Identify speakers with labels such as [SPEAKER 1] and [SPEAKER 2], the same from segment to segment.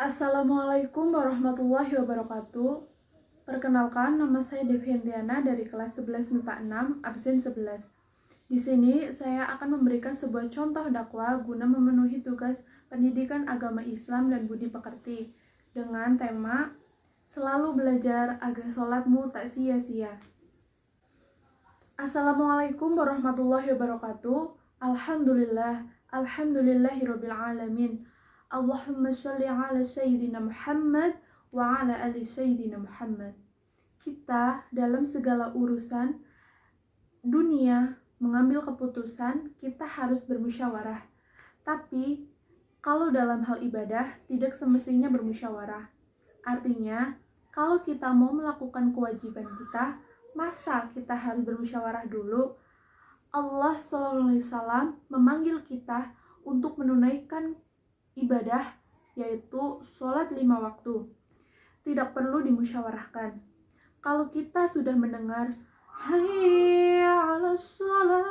[SPEAKER 1] Assalamualaikum warahmatullahi wabarakatuh. Perkenalkan, nama saya Deviantiana dari kelas 11 MIPA 6, absen 11. Di sini saya akan memberikan sebuah contoh dakwah guna memenuhi tugas pendidikan agama Islam dan budi pekerti dengan tema selalu belajar agar sholatmu tak sia-sia. Assalamualaikum warahmatullahi wabarakatuh. Alhamdulillahirabbil alamin. Allahumma sholli ala sayyidina Muhammad wa ala ali sayyidina Muhammad. Kita dalam segala urusan dunia mengambil keputusan, kita harus bermusyawarah. Tapi kalau dalam hal ibadah tidak semestinya bermusyawarah. Artinya, kalau kita mau melakukan kewajiban kita, masa kita harus bermusyawarah dulu? Allah SAW memanggil kita untuk menunaikan ibadah, yaitu sholat 5 waktu. Tidak perlu dimusyawarahkan. Kalau kita sudah mendengar hayya 'alas shalah,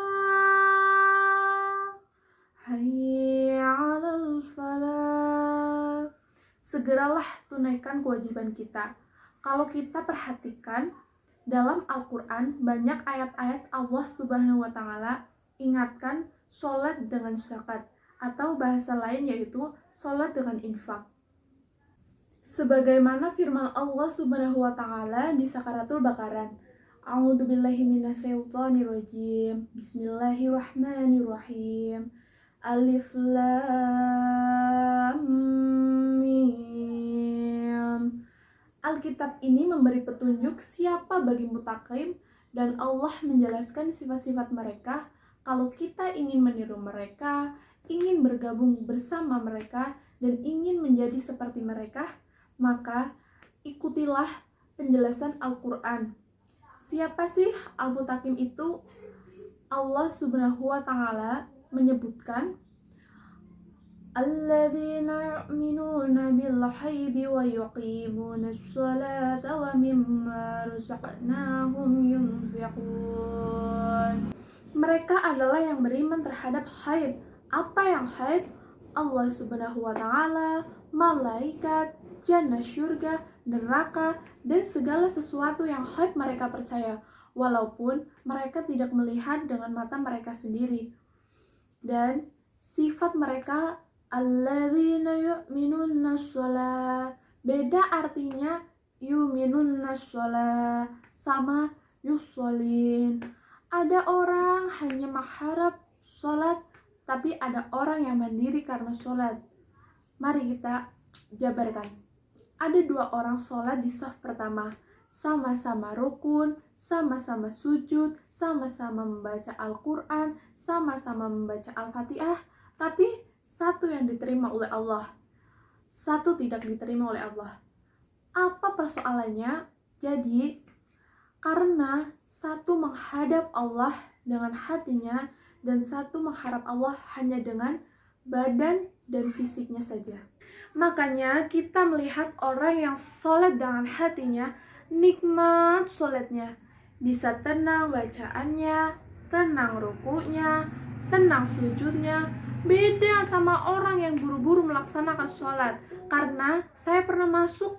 [SPEAKER 1] hayya 'alal falah, segeralah tunaikan kewajiban kita. Kalau kita perhatikan, dalam Al-Quran banyak ayat-ayat Allah Subhanahu wa Ta'ala ingatkan sholat dengan zakat, atau bahasa lain yaitu sholat dengan infak. Sebagaimana firman Allah Subhanahu wa Ta'ala di Sakaratul Baqarah, A'udzubillahi minasyaitonirrajim. Bismillahirrahmanirrahim. Alif Lam Mim. Alkitab ini memberi petunjuk siapa bagi mutakim, dan Allah menjelaskan sifat-sifat mereka. Kalau kita ingin meniru mereka, ingin bergabung bersama mereka, dan ingin menjadi seperti mereka, maka ikutilah penjelasan Al-Quran. Siapa sih Al-Mutakim itu? Allah Subhanahu wa Ta'ala menyebutkan alladzina yu'minuna bil ghaibi wa yuqimuna sholata wa mimma razaqnahum yunfiqun. Mereka adalah yang beriman terhadap ghaib. Apa yang ghaib? Allah Subhanahu wa Ta'ala, malaikat, jannah, syurga, neraka, dan segala sesuatu yang ghaib mereka percaya, walaupun mereka tidak melihat dengan mata mereka sendiri. Dan sifat mereka alladzina yu'minuna sholat, beda artinya yu'minuna sholat sama yusolin. Ada orang hanya mengharap sholat, tapi ada orang yang mandiri karena sholat. Mari kita jabarkan. Ada 2 orang sholat di saf pertama, sama-sama rukun, sama-sama sujud, sama-sama membaca Al-Quran, sama-sama membaca Al-Fatihah, tapi satu yang diterima oleh Allah, satu tidak diterima oleh Allah. Apa persoalannya? Jadi, karena satu menghadap Allah dengan hatinya, dan satu mengharap Allah hanya dengan badan dan fisiknya saja. Makanya kita melihat orang yang sholat dengan hatinya, nikmat sholatnya, bisa tenang bacaannya, tenang rukunya, tenang sujudnya. Beda sama orang yang buru-buru melaksanakan sholat. Karena saya pernah masuk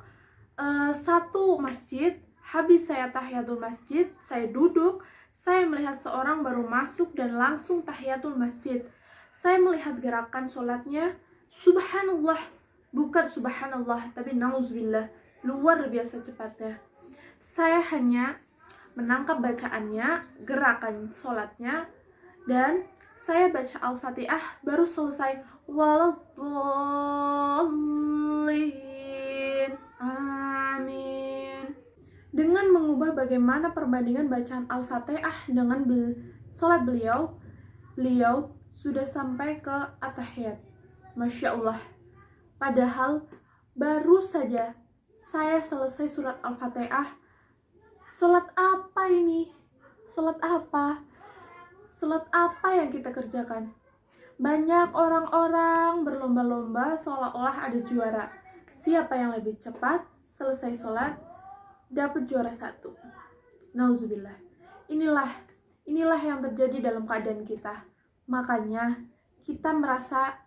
[SPEAKER 1] satu masjid, habis saya tahiyatul masjid, saya duduk, saya melihat seorang baru masuk dan langsung tahiyatul masjid. Saya melihat gerakan sholatnya, subhanallah, bukan subhanallah, tapi nauzubillah, luar biasa cepatnya. Saya hanya menangkap bacaannya, gerakan sholatnya, dan saya baca Al-Fatihah, baru selesai waladdallin, amin. Dengan mengubah bagaimana perbandingan bacaan Al-Fatihah dengan sholat beliau sudah sampai ke at-tahiyat. Masya Allah. Padahal baru saja saya selesai surat Al-Fatihah. Sholat apa ini? Sholat apa? Sholat apa yang kita kerjakan? Banyak orang-orang berlomba-lomba seolah-olah ada juara. Siapa yang lebih cepat selesai sholat dapat juara 1. Nauzubillah. Inilah yang terjadi dalam keadaan kita. Makanya kita merasa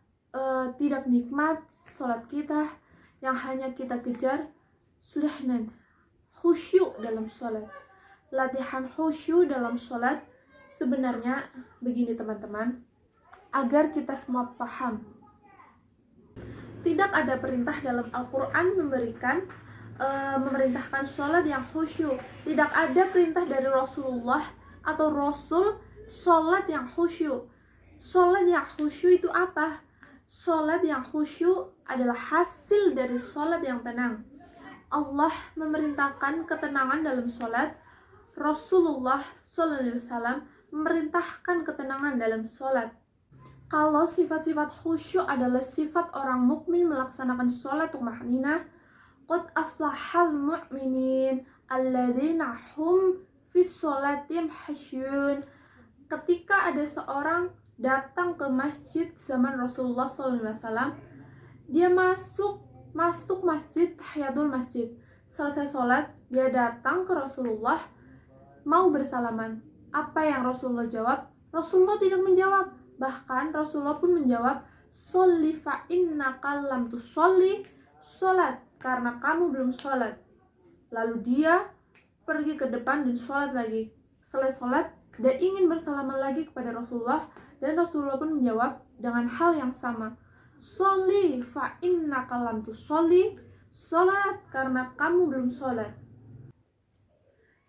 [SPEAKER 1] tidak nikmat sholat kita, yang hanya kita kejar sulihnan khusyuk dalam sholat. Latihan khusyuk dalam sholat sebenarnya begini teman-teman, agar kita semua paham. Tidak ada perintah dalam Al-Quran memerintahkan sholat yang khusyuk. Tidak ada perintah dari Rasulullah atau Rasul sholat yang khusyuk. Sholat yang khusyuk itu apa? Sholat yang khusyuk adalah hasil dari sholat yang tenang. Allah memerintahkan ketenangan dalam sholat. Rasulullah SAW memerintahkan ketenangan dalam sholat. Kalau sifat-sifat khusyuk adalah sifat orang mukmin melaksanakan sholat tumaninah, qad aflahal mu'minin alladzina hum fis sholatim khasyun. Ketika ada seorang datang ke masjid zaman Rasulullah SAW, dia masuk masjid, tahiyatul masjid. Selesai sholat, dia datang ke Rasulullah, mau bersalaman. Apa yang Rasulullah jawab? Rasulullah tidak menjawab. Bahkan Rasulullah pun menjawab, sholli fa innaka lam tusolli, sholat karena kamu belum sholat. Lalu dia pergi ke depan dan sholat lagi. Selesai sholat, dia ingin bersalaman lagi kepada Rasulullah, dan Rasulullah pun menjawab dengan hal yang sama, sholli fa innaka lam tusolli, sholat karena kamu belum sholat.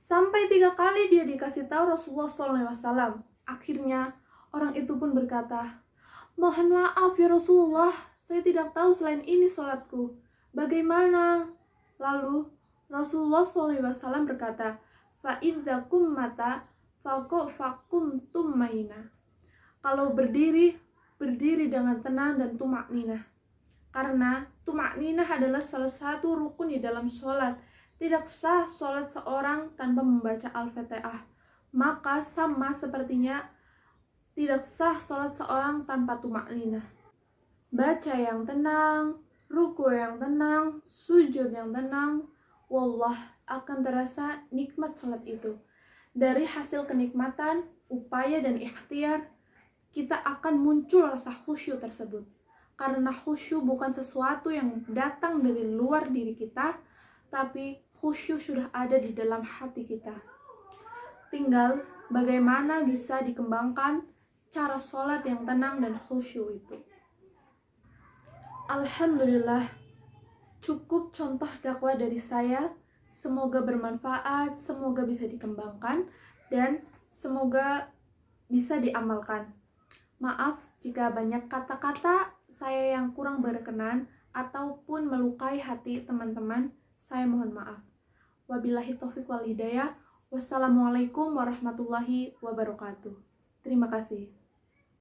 [SPEAKER 1] Sampai 3 kali dia dikasih tahu Rasulullah SAW. Akhirnya orang itu pun berkata, mohon maaf ya Rasulullah, saya tidak tahu selain ini sholatku. Bagaimana? Lalu Rasulullah SAW berkata, fa'idzakum mata fakum tummaina. Kalau berdiri dengan tenang dan tumakninah. Karena tumakninah adalah salah satu rukun di dalam sholat. Tidak sah sholat seorang tanpa membaca Al-Fatihah. Maka sama sepertinya tidak sah sholat seorang tanpa tumakninah. Baca yang tenang, ruku yang tenang, sujud yang tenang, wallah akan terasa nikmat sholat itu. Dari hasil kenikmatan, upaya dan ikhtiar, kita akan muncul rasa khusyuk tersebut. Karena khusyuk bukan sesuatu yang datang dari luar diri kita, tapi khusyuk sudah ada di dalam hati kita. Tinggal bagaimana bisa dikembangkan cara sholat yang tenang dan khusyuk itu. Alhamdulillah, cukup contoh dakwah dari saya. Semoga bermanfaat, semoga bisa dikembangkan, dan semoga bisa diamalkan. Maaf jika banyak kata-kata saya yang kurang berkenan ataupun melukai hati teman-teman, saya mohon maaf. Wabillahi taufiq wal hidayah. Wassalamualaikum warahmatullahi wabarakatuh. Terima kasih.